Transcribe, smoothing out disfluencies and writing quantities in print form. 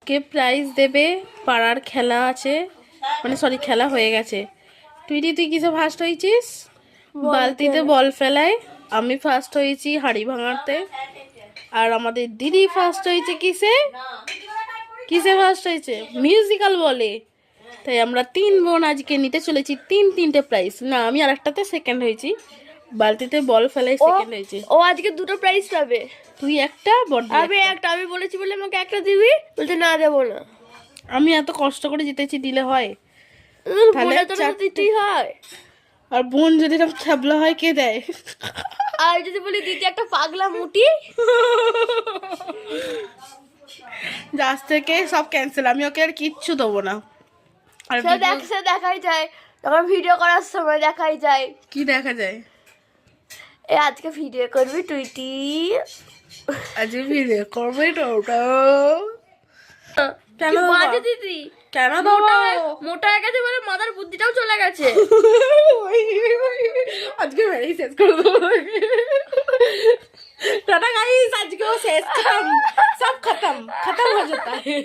কে prize দেবে, পাড়ার খেলা আছে, মানে সরি খেলা হয়ে গেছে। তুই কিসে ফার্স্ট হয়েছিস? বালতিতে বল ফেলায়। আমি ফার্স্ট হয়েছি হাড়ি ভাঙাতে। আর আমাদের দিদি ফার্স্ট হয়েছে কিসে কিসে ফার্স্ট হয়েছে? মিউজিক্যাল বলে। তাই আমরা 3 বোন আজকে নিতে চলেছি 3টে প্রাইজ। না, আমি আর একটাতে সেকেন্ড হয়েছি, বালতিতে বল ফেলাই সেকেন্ড হয়েছে। ও আজকে 2টো প্রাইজ পাবে। তুই একটা, আমি একটা। আমি বলেছি বলে আমাকে একটা দিবি, বলতে না দেবো না। আমি এত কষ্ট করে জিতেছি, দিলে হয়? তাহলে দিতেই হয়। আর বোন যদি এরকম ছ্যাবলা হয়, কে দেয়? আর যদি বলি দিতে একটা পাগলা মুটি, আজ থেকে সব ক্যান্সেল, আমি ওকে আর কিচ্ছু দেবো না। আর সে দেখাই যায়, তখন ভিডিও করার সময় দেখাই যায়। কি দেখা যায়? আজকে ভিডিও করবি তুইটি, আজকে ভিডিও করবি তো ওটা। কেন বাজে দিদি? কেন মোটা হয়ে গেছে বলে মাথার বুদ্ধিটাও চলে গেছে। আজকে মেরেই শেষ করে দেবো। টাটা গাইস, আজকেও শেষ, খতম, সব খতম খতম হয়ে যেতা है।